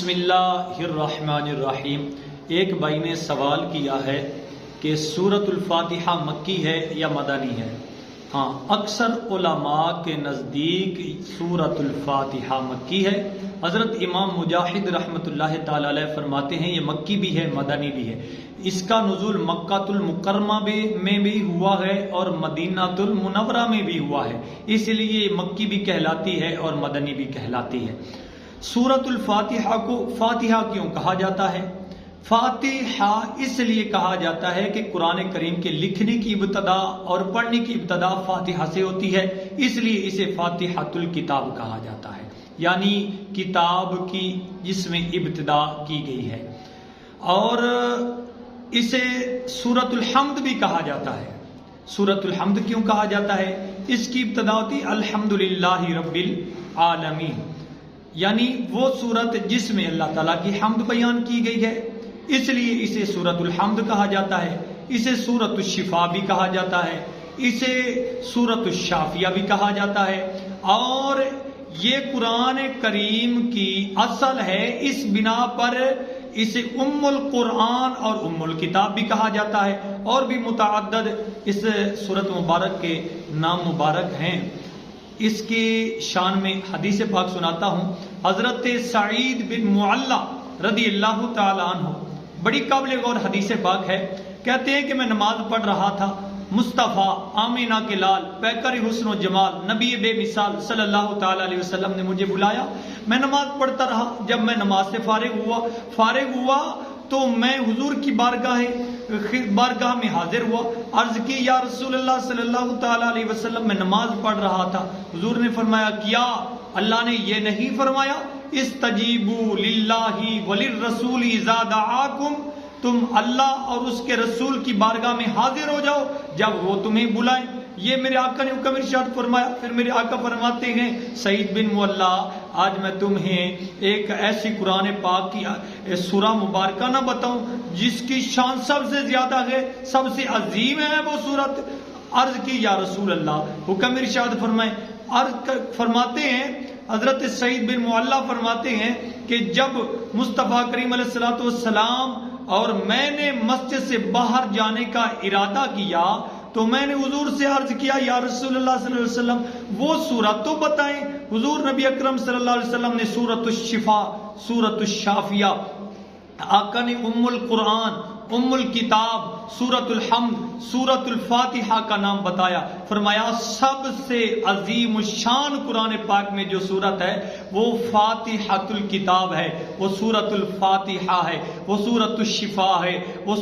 بسم اللہ الرحمن الرحیم۔ ایک بھائی نے سوال کیا ہے کہ سورۃ الفاتحہ مکی ہے یا مدنی ہے؟ ہاں، اکثر علماء کے نزدیک سورۃ الفاتحہ مکی ہے۔ حضرت امام مجاہد رحمۃ اللہ تعالی علیہ فرماتے ہیں یہ مکی بھی ہے مدنی بھی ہے۔ اس کا نزول مکہ المکرمہ میں بھی ہوا ہے اور مدینہ المنورہ میں بھی ہوا ہے، اس لیے مکی بھی کہلاتی ہے اور مدنی بھی کہلاتی ہے۔ سورۃ الفاتحہ کو فاتحہ کیوں کہا جاتا ہے؟ فاتحہ اس لیے کہا جاتا ہے کہ قرآن کریم کے لکھنے کی ابتدا اور پڑھنے کی ابتدا فاتحہ سے ہوتی ہے، اس لیے اسے فاتحۃ الکتاب کہا جاتا ہے، یعنی کتاب کی جس میں ابتدا کی گئی ہے۔ اور اسے سورۃ الحمد بھی کہا جاتا ہے۔ سورۃ الحمد کیوں کہا جاتا ہے؟ اس کی ابتدا ہوتی الحمدللہ رب العالمین، یعنی وہ سورت جس میں اللہ تعالیٰ کی حمد بیان کی گئی ہے، اس لیے اسے سورۃ الحمد کہا جاتا ہے۔ اسے سورۃ الشفا بھی کہا جاتا ہے، اسے سورۃ الشافیہ بھی کہا جاتا ہے، اور یہ قرآن کریم کی اصل ہے، اس بنا پر اسے ام القرآن اور ام الکتاب بھی کہا جاتا ہے، اور بھی متعدد اس سورت مبارک کے نام مبارک ہیں۔ اس کی شان میں حدیث پاک سناتا ہوں۔ حضرت سعید بن معلہ رضی اللہ تعالی عنہ، بڑی قابل غور حدیث پاک ہے، کہتے ہیں کہ میں نماز پڑھ رہا تھا، مصطفیٰ آمینہ کے لال پیکر حسن و جمال نبی بے مثال صلی اللہ تعالی علیہ وسلم نے مجھے بلایا۔ میں نماز پڑھتا رہا، جب میں نماز سے فارغ ہوا تو میں حضور کی بارگاہ میں حاضر ہوا۔ عرض کی یا رسول اللہ صلی اللہ تعالی علیہ وسلم، میں نماز پڑھ رہا تھا۔ حضور نے فرمایا کیا اللہ نے یہ نہیں فرمایا استجیبوا للہ وللرسول اذا دعاکم، تم اللہ اور اس کے رسول کی بارگاہ میں حاضر ہو جاؤ جب وہ تمہیں بلائیں؟ یہ میرے آقا نے حکم ارشاد فرمایا۔ پھر میرے آقا فرماتے ہیں سعید بن معلہ، آج میں تمہیں ایک ایسی قرآن پاک کی سورہ مبارکہ نہ بتاؤں جس کی شان سب سے زیادہ ہے، سب سے عظیم ہے وہ سورت؟ عرض کی یا رسول اللہ، حکم ارشاد فرماتے ہیں حضرت سعید بن معلہ فرماتے ہیں کہ جب مصطفیٰ کریم علیہ الصلوۃ والسلام اور میں نے مسجد سے باہر جانے کا ارادہ کیا تو میں نے حضور سے عرض کیا یا رسول اللہ صلی اللہ علیہ وسلم وہ سورت تو بتائیں۔ حضور نبی اکرم صلی اللہ علیہ وسلم نے سورۃ الشفا، سورۃ الشافیہ، آقا نے ام القرآن، ام الکتاب، سورۃ الحمد، سورۃ الفاتحہ کا نام بتایا۔ فرمایا سب سے عظیم الشان قرآن پاک میں جو سورت ہے وہ فاتحۃ الکتاب ہے، وہ سورۃ الفاتحہ ہے، وہ سورۃ الشفا ہے، وہ